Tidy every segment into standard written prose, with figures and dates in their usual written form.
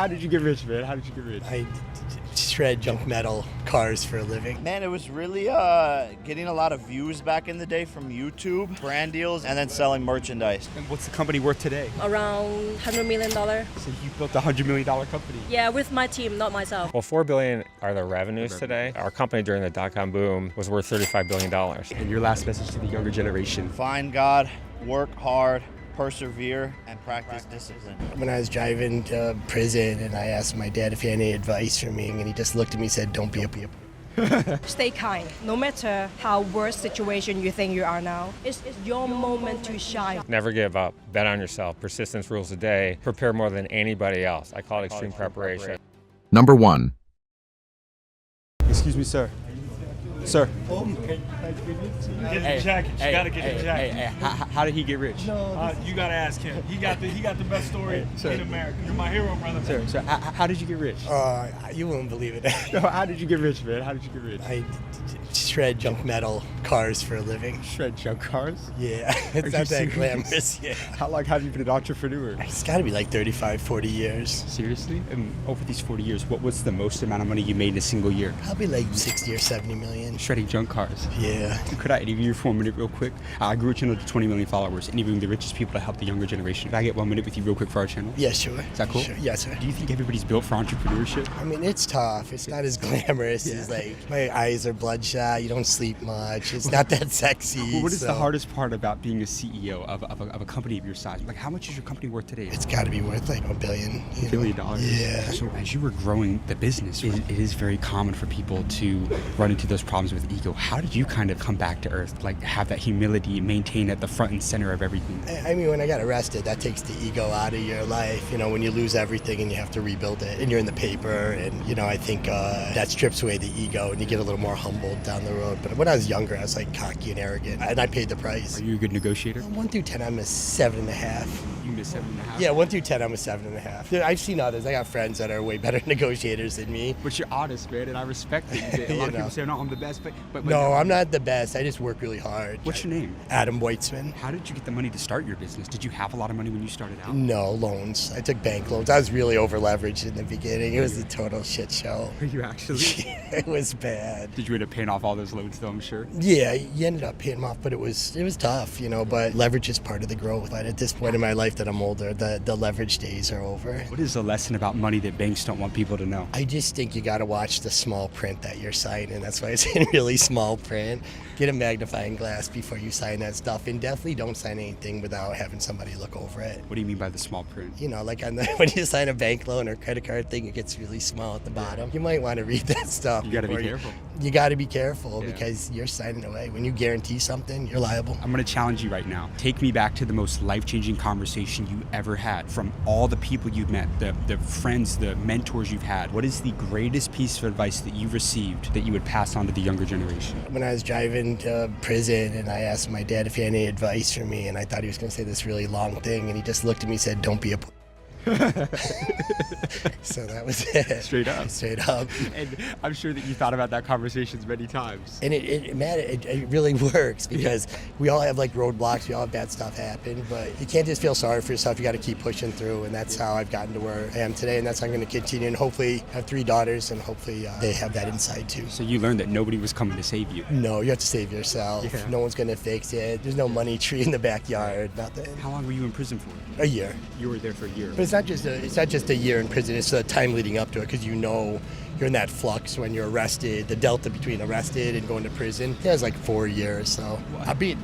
how did you get rich, man? How did you get rich? I shred junk metal cars for a living. Man, it was really getting a lot of views back in the day from YouTube, brand deals, and then selling merchandise. And what's the company worth today? Around $100 million. So you built a $100 million company. Yeah, with my team, not myself. Well, $4 billion are the revenues today. Our company during the dot-com boom was worth $35 billion. And your last message to the younger generation? Find God, work hard, persevere, and practice discipline. When I was driving to prison and I asked my dad if he had any advice for me, and he just looked at me and said, don't be a Stay kind. No matter how worse situation you think you are now, it's your moment to shine. Never give up. Bet on yourself. Persistence rules the day. Prepare more than anybody else. I call it extreme preparation. Number 1. Excuse me, sir. Sir. Get the jacket. You gotta get the jacket. How did he get rich? You gotta ask him. He got the best story in America. You're my hero, brother. Sir, how did you get rich? You won't believe it. No, how did you get rich, man? How did you get rich? I shred junk metal cars for a living. Shred junk cars? Yeah, it's not that glamorous. Yeah. How long have you been an entrepreneur? It's got to be like 35, 40 years. Seriously? And over these 40 years, what was the most amount of money you made in a single year? Probably like 60 or 70 million. Shredding junk cars. Yeah. Could I interview you for 1 minute real quick? I grew a channel to 20 million followers, interviewing the richest people to help the younger generation. Could I get 1 minute with you real quick for our channel? Yeah, sure. Is that cool? Sure. Yes, sir. Do you think everybody's built for entrepreneurship? I mean, it's tough. It's not as glamorous as like my eyes are bloodshot. You don't sleep much. It's not that sexy. Well, what is the hardest part about being a CEO of a company of your size? Like, how much is your company worth today? It's got to be worth like $1 billion. $1 billion? Yeah. So as you were growing the business, it is very common for people to run into those problems with ego. How did you kind of come back to earth, like have that humility maintained at the front and center of everything? I mean, when I got arrested, that takes the ego out of your life. You know, when you lose everything and you have to rebuild it, and you're in the paper, and you know, I think that strips away the ego, and you get a little more humbled down the road. But when I was younger, I was like cocky and arrogant, and I paid the price. Are you a good negotiator? 1 through 10, I'm a 7.5. You miss 7.5? Yeah, 1 through 10, I'm a 7.5. I've seen others. I got friends that are way better negotiators than me. But you're honest, man, and I respect it. A lot of people say, no, I'm the best, but no, I'm not the best. I just work really hard. What's your name? Adam Weitzman. How did you get the money to start your business? Did you have a lot of money when you started out? No, loans. I took bank loans. I was really over leveraged in the beginning. It was a total shit show. Were you actually? It was bad. Did you end up paying off all those loans though, I'm sure? Yeah, you ended up paying them off, but it was tough, you know, but leverage is part of the growth. But at this point in my life that I'm older, the leverage days are over. What is the lesson about money that banks don't want people to know? I just think you got to watch the small print that you're signing. That's why it's in really small print. Get a magnifying glass before you sign that stuff, and definitely don't sign anything without having somebody look over it. What do you mean by the small print? You know, like when you sign a bank loan or credit card thing, it gets really small at the bottom. You might want to read that stuff. You got to be careful. You got to be careful because you're signing away. When you guarantee something, you're liable. I'm going to challenge you right now. Take me back to the most life-changing conversation you ever had. From all the people you've met, the friends, the mentors you've had, what is the greatest piece of advice that you've received that you would pass on to the younger generation? When I was driving to prison and I asked my dad if he had any advice for me, and I thought he was going to say this really long thing, and he just looked at me and said, don't be a So that was it. Straight up. Straight up. And I'm sure that you thought about that conversation many times. And it really works because we all have like roadblocks, we all have bad stuff happen, but you can't just feel sorry for yourself. You got to keep pushing through, and that's how I've gotten to where I am today, and that's how I'm going to continue, and hopefully have 3 daughters, and hopefully they have that inside too. So you learned that nobody was coming to save you. No, you have to save yourself. Yeah. No one's going to fix it. There's no money tree in the backyard, nothing. How long were you in prison for? A year. You were there for a year. But it's not just a year in prison. It's the time leading up to it, because you know you're in that flux when you're arrested. The delta between arrested and going to prison, it was like 4 years. So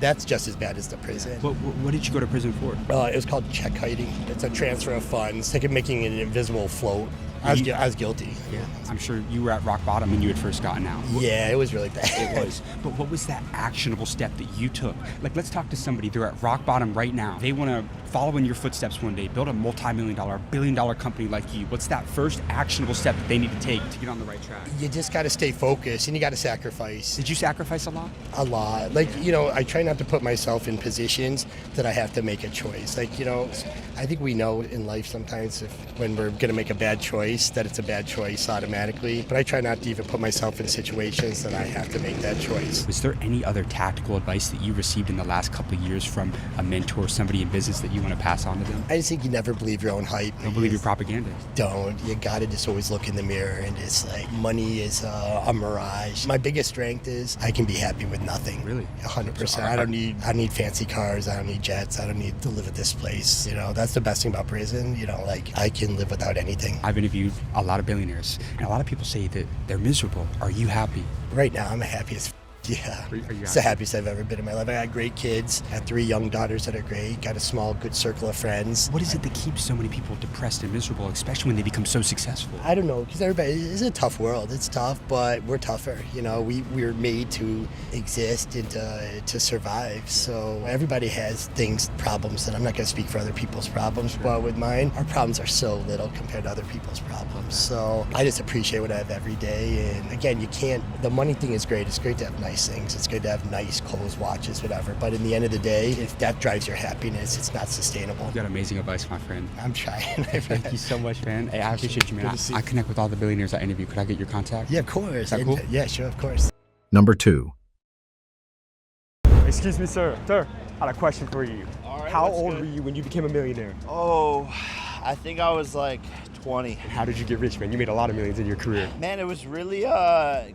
that's just as bad as the prison. What did you go to prison for? It was called check kiting. It's a transfer of funds, like making an invisible float. I was guilty. Yeah. I'm sure you were at rock bottom when you had first gotten out. Yeah, it was really bad. It was. But what was that actionable step that you took? Like, let's talk to somebody. They're at rock bottom right now. They want to follow in your footsteps one day, build a multi-million-dollar, billion-dollar company like you. What's that first actionable step that they need to take to get on the right track? You just got to stay focused, and you got to sacrifice. Did you sacrifice a lot? A lot. Like, you know, I try not to put myself in positions that I have to make a choice. Like, you know, I think we know in life sometimes when we're going to make a bad choice that it's a bad choice automatically. But I try not to even put myself in situations that I have to make that choice. Was there any other tactical advice that you received in the last couple of years from a mentor, somebody in business that you want to pass on to them? I just think you never believe your own hype. Don't believe your propaganda. Don't. You got to just always look in the mirror, and it's like money is a mirage. My biggest strength is I can be happy with nothing. Really? 100%. I don't need fancy cars. I don't need jets. I don't need to live at this place. You know, that's the best thing about prison. You know, like I can live without anything. I've interviewed a lot of billionaires, and a lot of people say that they're miserable. Are you happy? Right now, I'm the happiest. Yeah, it's the happiest I've ever been in my life. I got great kids. I have 3 young daughters that are great. Got a small, good circle of friends. What is it that keeps so many people depressed and miserable, especially when they become so successful? I don't know, because it's a tough world. It's tough, but we're tougher. You know, we're made to exist and to survive. So everybody has problems, and I'm not going to speak for other people's problems, but with mine, our problems are so little compared to other people's problems. So I just appreciate what I have every day. And again, the money thing is great. It's great to have nice things. It's good to have nice clothes, watches, whatever. But in the end of the day, if that drives your happiness, it's not sustainable. You got amazing advice, my friend. I'm trying. Thank you so much, man. Hey, I appreciate you, man. I connect with all the billionaires I interview. Could I get your contact? Yeah, of course. Is that cool? Yeah, sure, of course. Number 2. Excuse me, sir. Sir, I had a question for you. All right, How what's old good? were you when you became a millionaire? Oh, I think I was like 20. How did you get rich, man? You made a lot of millions in your career. Man, it was really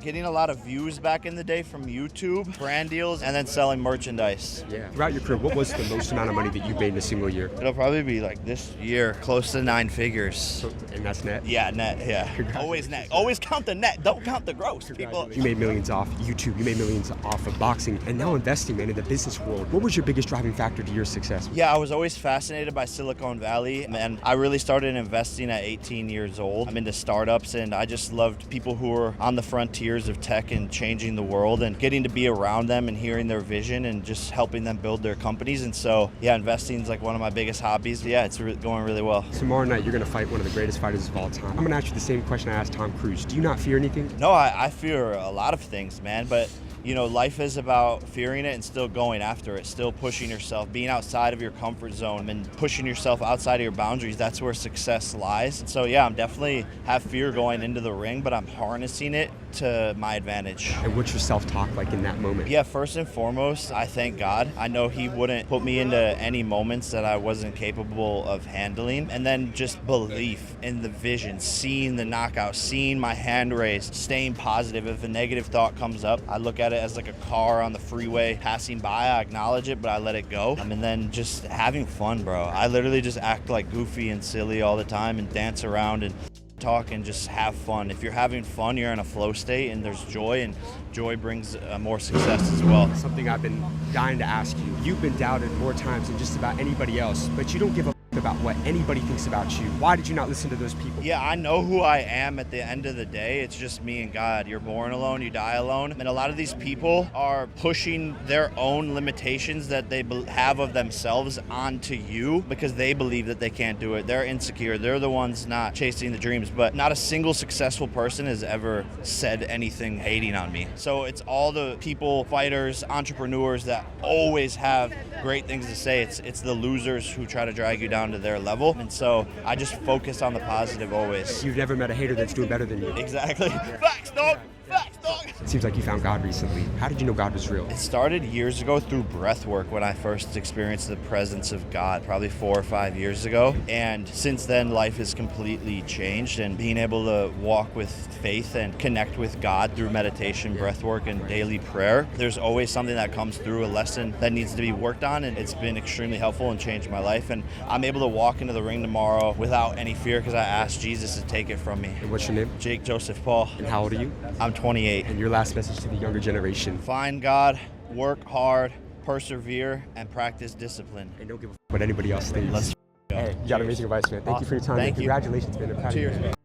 getting a lot of views back in the day from YouTube, brand deals, and then selling merchandise. Yeah. Throughout your career, what was the most amount of money that you made in a single year? It'll probably be like this year, close to 9 figures. And that's net? Yeah, net, yeah. Always net. Always count the net. Don't count the gross, people. You made millions off YouTube. You made millions off of boxing. And now investing, man, in the business world. What was your biggest driving factor to your success? Yeah, I was always fascinated by Silicon Valley, and I really started investing at 18 years old. I'm into startups, and I just loved people who were on the frontiers of tech and changing the world, and getting to be around them and hearing their vision and just helping them build their companies. And so, yeah, investing is like one of my biggest hobbies. Yeah, it's going really well. Tomorrow night, you're going to fight one of the greatest fighters of all time. I'm going to ask you the same question I asked Tom Cruise. Do you not fear anything? No, I fear a lot of things, man, but you know, life is about fearing it and still going after it, still pushing yourself, being outside of your comfort zone and pushing yourself outside of your boundaries. That's where success lies. And so, yeah, I'm definitely have fear going into the ring, but I'm harnessing it to my advantage. And what's your self-talk like in that moment? Yeah, first and foremost, I thank God. I know He wouldn't put me into any moments that I wasn't capable of handling. And then just belief in the vision, seeing the knockout, seeing my hand raised, staying positive. If a negative thought comes up, I look at it as like a car on the freeway passing by. I acknowledge it, but I let it go. And then just having fun, bro. I literally just act like goofy and silly all the time and dance around and talk and just have fun. If you're having fun, you're in a flow state and there's joy, and joy brings more success as well. Something I've been dying to ask you. You've been doubted more times than just about anybody else, but you don't give a about what anybody thinks about you. Why did you not listen to those people? Yeah, I know who I am at the end of the day. It's just me and God. You're born alone, you die alone. And a lot of these people are pushing their own limitations that they have of themselves onto you because they believe that they can't do it. They're insecure. They're the ones not chasing the dreams. But not a single successful person has ever said anything hating on me. So it's all the people, fighters, entrepreneurs that always have great things to say. It's the losers who try to drag you down to their level. And so I just focus on the positive always. You've never met a hater that's doing better than you. Exactly. Facts, dog. Facts, dog. It seems like you found God recently. How did you know God was real? It started years ago through breath work when I first experienced the presence of God, probably 4 or 5 years ago. And since then, life has completely changed, and being able to walk with faith and connect with God through meditation, breath work, and daily prayer, there's always something that comes through, a lesson that needs to be worked on, and it's been extremely helpful and changed my life. And I'm able to walk into the ring tomorrow without any fear because I asked Jesus to take it from me. And what's your name? Jake Joseph Paul. And how old are you? I'm 28. And your last message to the younger generation? Find God, work hard, persevere, and practice discipline. And don't give a what anybody else thinks. Let's go. Hey, you got amazing advice, man. Thank you for your time. Thank you. Congratulations, man. I'm proud of you. Cheers.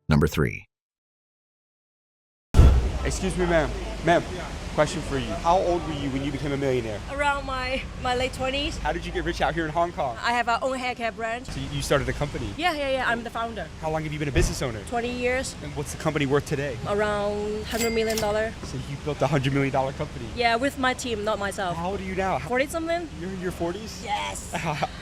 Number 3. Excuse me, ma'am. Ma'am, Question for you. How old were you when you became a millionaire? Around my late 20s. How did you get rich out here in Hong Kong? I have our own hair care brand. So you started a company. Yeah. I'm the founder. How long have you been a business owner? 20 years. And what's the company worth today? Around $100 million. So you built a $100 million company. Yeah, with my team, not myself. How old are you now? 40 something? You're in your 40s? Yes.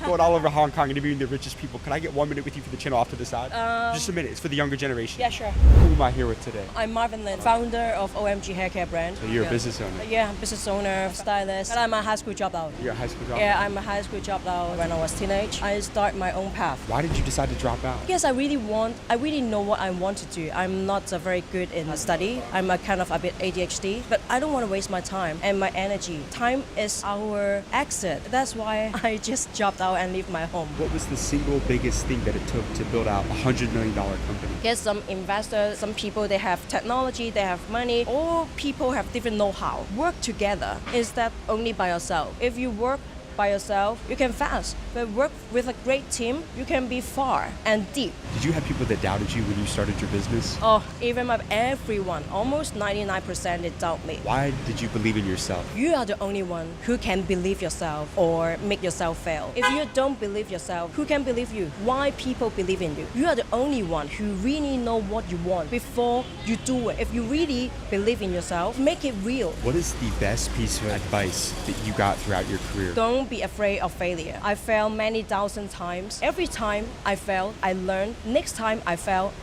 Going all over Hong Kong, interviewing the richest people. Can I get 1 minute with you for the channel off to the side? Just a minute. It's for the younger generation. Yeah, sure. Who am I here with today? I'm Marvin Lin, founder of OMG Hair Care brand. So you're a business owner. Yeah, business owner, stylist. And I'm a high school dropout. You're a high school dropout? Yeah, I'm a high school dropout when I was teenage. I start my own path. Why did you decide to drop out? Yes, I really know what I want to do. I'm not very good in study. I'm a kind of a bit ADHD, but I don't want to waste my time and my energy. Time is our exit. That's why I just dropped out and leave my home. What was the single biggest thing that it took to build out a $100 million company? Get some investors, some people, they have technology, they have money. All people have different know-how. Work together instead only by yourself. If you work by yourself, you can fast. But work with a great team, you can be far and deep. Did you have people that doubted you when you started your business? Oh, even everyone, almost 99% they doubt me. Why did you believe in yourself? You are the only one who can believe yourself or make yourself fail. If you don't believe yourself, who can believe you? Why people believe in you? You are the only one who really know what you want before you do it. If you really believe in yourself, make it real. What is the best piece of advice that you got throughout your career? Don't be afraid of failure. I failed many thousand times. Every time I failed, I learned. Next time I felt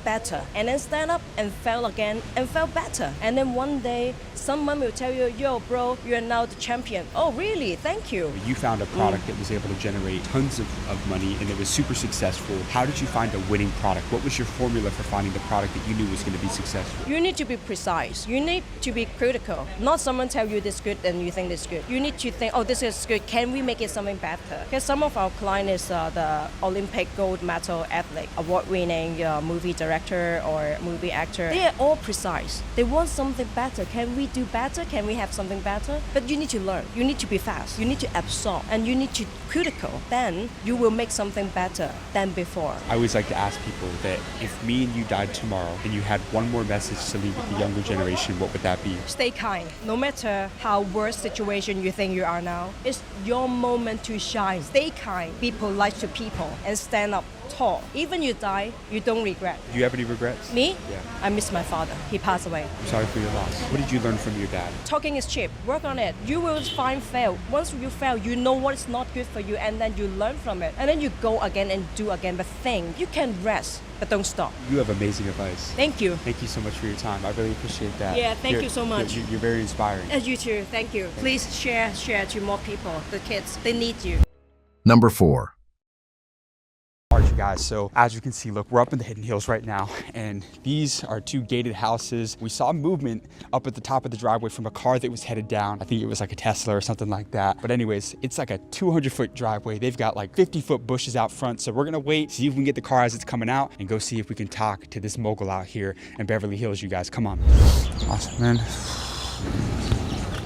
better. And then stand up and fail again and felt better. And then one day, someone will tell you, yo, bro, you're now the champion. Oh, really? Thank you. You found a product that was able to generate tons of money and it was super successful. How did you find a winning product? What was your formula for finding the product that you knew was going to be successful? You need to be precise. You need to be critical. Not someone tell you this good and you think this good. You need to think, oh, this is good. Can we make it something better? Because some of our clients is the Olympic gold medal athlete, award-winning movie director or movie actor. They are all precise. They want something better. Can we do better? Can we have something better? But you need to learn. You need to be fast. You need to absorb. And you need to critical. Then you will make something better than before. I always like to ask people that if me and you died tomorrow and you had one more message to leave with the younger generation, what would that be? Stay kind. No matter how worse situation you think you are now, it's your moment to shine. Stay kind. Be polite to people and stand up tall. Even you die, you don't regret. Do you have any regrets? Me? Yeah. I miss my father. He passed away. I'm sorry for your loss. What did you learn from your dad? Talking is cheap. Work on it. You will find fail. Once you fail, you know what's not good for you and then you learn from it. And then you go again and do again. But think, you can rest, but don't stop. You have amazing advice. Thank you. Thank you so much for your time. I really appreciate that. Yeah, thank you so much. You're very inspiring. As you too. Thank you. Please share to more people. The kids, they need you. Number 4. Alright, you guys, so as you can see, look, we're up in the Hidden Hills right now, and these are two gated houses. We saw movement up at the top of the driveway from a car that was headed down. I think it was like a Tesla or something like that. But anyways, it's like a 200-foot driveway. They've got like 50-foot bushes out front, so we're gonna wait, see if we can get the car as it's coming out, and go see if we can talk to this mogul out here in Beverly Hills, you guys. Come on. Awesome, man.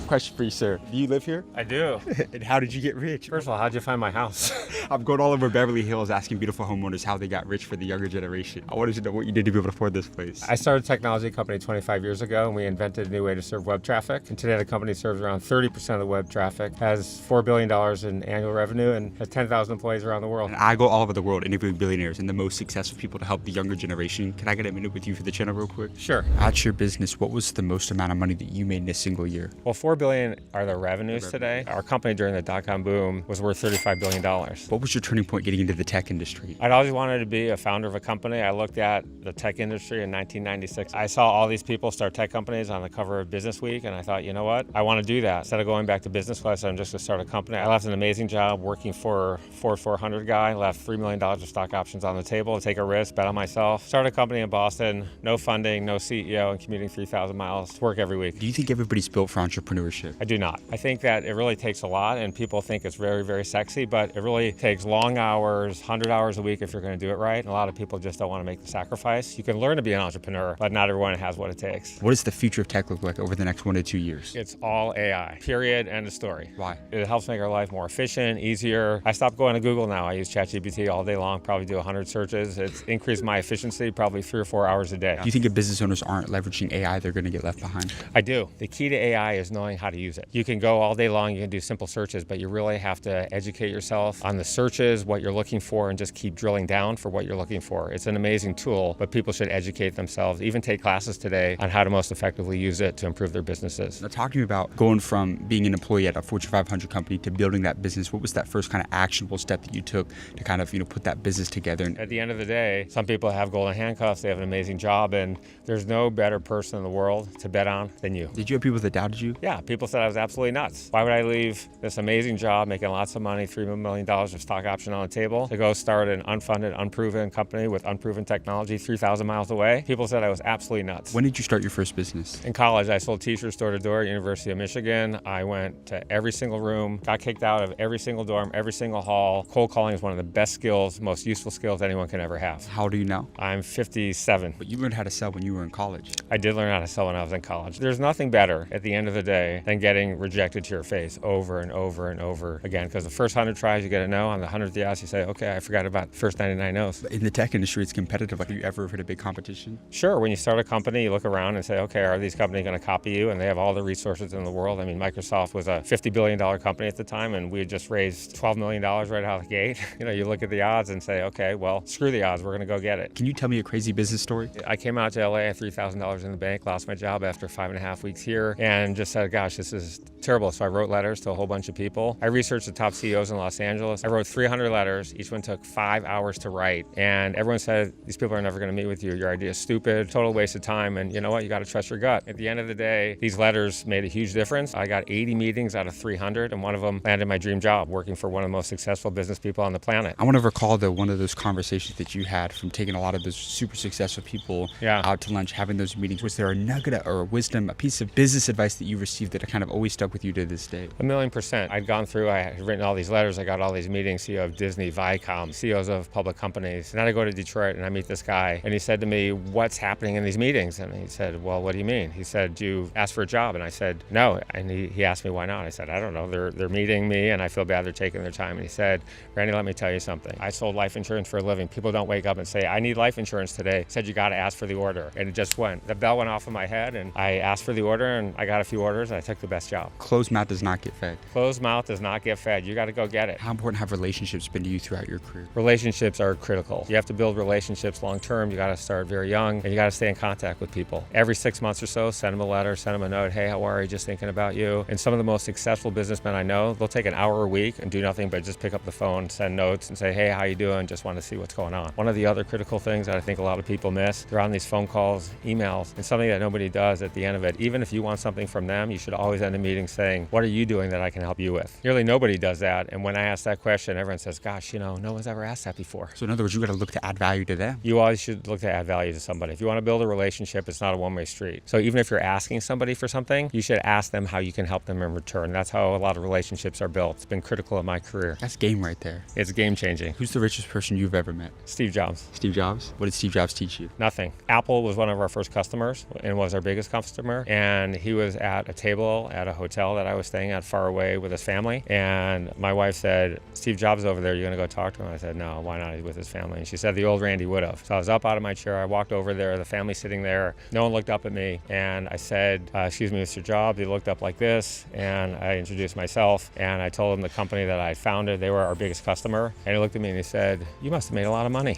Question for you, sir. Do you live here? I do. And how did you get rich? First of all, how'd you find my house? I'm going all over Beverly Hills asking beautiful homeowners how they got rich for the younger generation. I wanted to know what you did to be able to afford this place. I started a technology company 25 years ago, and we invented a new way to serve web traffic. And today the company serves around 30% of the web traffic, has $4 billion in annual revenue, and has 10,000 employees around the world. And I go all over the world interviewing billionaires and the most successful people to help the younger generation. Can I get a minute with you for the channel real quick? Sure. At your business, what was the most amount of money that you made in a single year? Well, $4 billion are the revenues today. Our company during the dot-com boom was worth $35 billion. What was your turning point getting into the tech industry? I'd always wanted to be a founder of a company. I looked at the tech industry in 1996. I saw all these people start tech companies on the cover of Business Week, and I thought, you know what? I want to do that. Instead of going back to business class, I'm just going to start a company. I left an amazing job working for Ford 400 guy, left $3 million of stock options on the table to take a risk, bet on myself. Started a company in Boston, no funding, no CEO, and commuting 3,000 miles to work every week. Do you think everybody's built for entrepreneurship? entrepreneurship? I do not. I think that it really takes a lot, and people think it's very, very sexy, but it really takes long hours, 100 hours a week if you're going to do it right. And a lot of people just don't want to make the sacrifice. You can learn to be an entrepreneur, but not everyone has what it takes. What does the future of tech look like over the next 1 to 2 years? It's all AI, period, end of story. Why? It helps make our life more efficient, easier. I stopped going to Google now. I use ChatGPT all day long, probably do 100 searches. It's increased my efficiency probably 3 or 4 hours a day. Do you think if business owners aren't leveraging AI, they're going to get left behind? I do. The key to AI is knowing how to use it. You can go all day long, you can do simple searches, but you really have to educate yourself on the searches, what you're looking for, and just keep drilling down for what you're looking for. It's an amazing tool, but people should educate themselves, even take classes today on how to most effectively use it to improve their businesses. Now, talk to me about going from being an employee at a Fortune 500 company to building that business. What was that first kind of actionable step that you took to kind of, put that business together? At the end of the day, some people have golden handcuffs, they have an amazing job, and there's no better person in the world to bet on than you. Did you have people that doubted you? Yeah, people said I was absolutely nuts. Why would I leave this amazing job, making lots of money, $3 million of stock option on the table, to go start an unfunded, unproven company with unproven technology 3,000 miles away? People said I was absolutely nuts. When did you start your first business? In college, I sold t-shirts door to door at University of Michigan. I went to every single room, got kicked out of every single dorm, every single hall. Cold calling is one of the best skills, most useful skills anyone can ever have. How old are you now? I'm 57. But you learned how to sell when you were in college. I did learn how to sell when I was in college. There's nothing better at the end of the day than getting rejected to your face over and over and over again, because the first 100 tries you get a no, on the 100th yes you say, okay, I forgot about the first 99 no's. In the tech industry, it's competitive. Have you ever hit a big competition? Sure, when you start a company, you look around and say, okay, are these companies going to copy you? And they have all the resources in the world. I mean, Microsoft was a $50 billion company at the time, and we had just raised $12 million right out of the gate. You look at the odds and say, okay, well, screw the odds, we're going to go get it. Can you tell me a crazy business story? I came out to LA, I had $3,000 in the bank, lost my job after 5.5 weeks here, and just said, gosh, this is terrible. So I wrote letters to a whole bunch of people. I researched the top CEOs in Los Angeles. I wrote 300 letters. Each one took 5 hours to write. And everyone said, these people are never going to meet with you. Your idea is stupid, total waste of time. And you know what? You got to trust your gut. At the end of the day, these letters made a huge difference. I got 80 meetings out of 300, and one of them landed my dream job, working for one of the most successful business people on the planet. I want to recall, though, one of those conversations that you had from taking a lot of those super successful people out to lunch, having those meetings. Was there a nugget or a wisdom, a piece of business advice that you received that kind of always stuck with you to this day? 1,000,000%. I'd gone through, I had written all these letters, I got all these meetings, CEO of Disney, Viacom, CEOs of public companies. And then I go to Detroit and I meet this guy, and he said to me, what's happening in these meetings? And he said, well, what do you mean? He said, do you ask for a job? And I said, no. And he asked me, why not? I said, I don't know. They're meeting me and I feel bad they're taking their time. And he said, Randy, let me tell you something. I sold life insurance for a living. People don't wake up and say, I need life insurance today. He said, you got to ask for the order. And it just went. The bell went off in my head, and I asked for the order, and I got a few orders, and I took the best job. Closed mouth does not get fed. Closed mouth does not get fed. You got to go get it. How important have relationships been to you throughout your career? Relationships are critical. You have to build relationships long term. You got to start very young, and you got to stay in contact with people. Every 6 months or so, send them a letter, send them a note. Hey, how are you? Just thinking about you. And some of the most successful businessmen I know, they'll take an hour a week and do nothing but just pick up the phone, send notes, and say, hey, how you doing? Just want to see what's going on. One of the other critical things that I think a lot of people miss, they're on these phone calls, emails, and something that nobody does at the end of it. Even if you want something from them, you should always end a meeting saying, what are you doing that I can help you with? Nearly nobody does that. And when I ask that question, everyone says, gosh, no one's ever asked that before. So in other words, you got to look to add value to them. You always should look to add value to somebody. If you want to build a relationship, it's not a one-way street. So even if you're asking somebody for something, you should ask them how you can help them in return. That's how a lot of relationships are built. It's been critical in my career. That's game right there. It's game changing. Who's the richest person you've ever met? Steve Jobs. Steve Jobs? What did Steve Jobs teach you? Nothing. Apple was one of our first customers and was our biggest customer. And he was at a table at a hotel that I was staying at far away with his family. And my wife said, Steve Jobs over there, you're going to go talk to him? I said, no, why not? He's with his family. And she said, the old Randy would have. So I was up out of my chair. I walked over there. The family's sitting there. No one looked up at me. And I said, excuse me, Mr. Jobs. He looked up like this. And I introduced myself. And I told him the company that I founded, they were our biggest customer. And he looked at me and he said, you must have made a lot of money.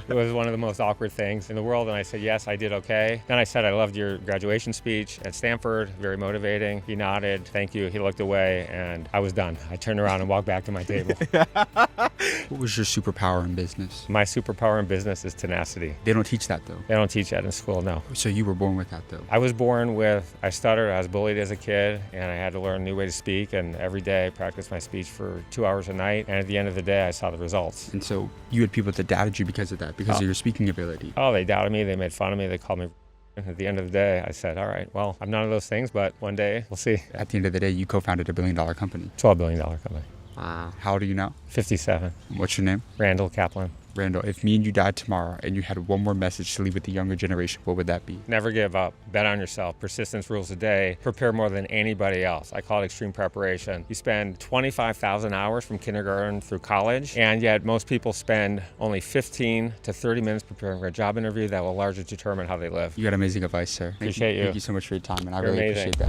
It was one of the most awkward things in the world. And I said, yes, I did okay. Then I said, I loved your graduation speech at Stanford. Very motivating. He nodded. Thank you. He looked away and I was done. I turned around and walked back to my table. What was your superpower in business? My superpower in business is tenacity. They don't teach that, though. They don't teach that in school, no. So you were born with that, though? I was born with, I stuttered, I was bullied as a kid, and I had to learn a new way to speak, and every day I practiced my speech for 2 hours a night, and at the end of the day, I saw the results. And so you had people that doubted you because of that, because of your speaking ability? Oh, they doubted me, they made fun of me, they called me At the end of the day, I said, all right, well, I'm none of those things, but one day we'll see. At the end of the day, you co-founded $1 billion company. $12 billion company. Wow. How old are you now? 57. What's your name? Randall Kaplan. Randall, if me and you died tomorrow and you had one more message to leave with the younger generation, what would that be? Never give up. Bet on yourself. Persistence rules the day. Prepare more than anybody else. I call it extreme preparation. You spend 25,000 hours from kindergarten through college, and yet most people spend only 15 to 30 minutes preparing for a job interview that will largely determine how they live. You got amazing advice, sir. Appreciate you. Thank you so much for your time, and I You're really amazing. appreciate that.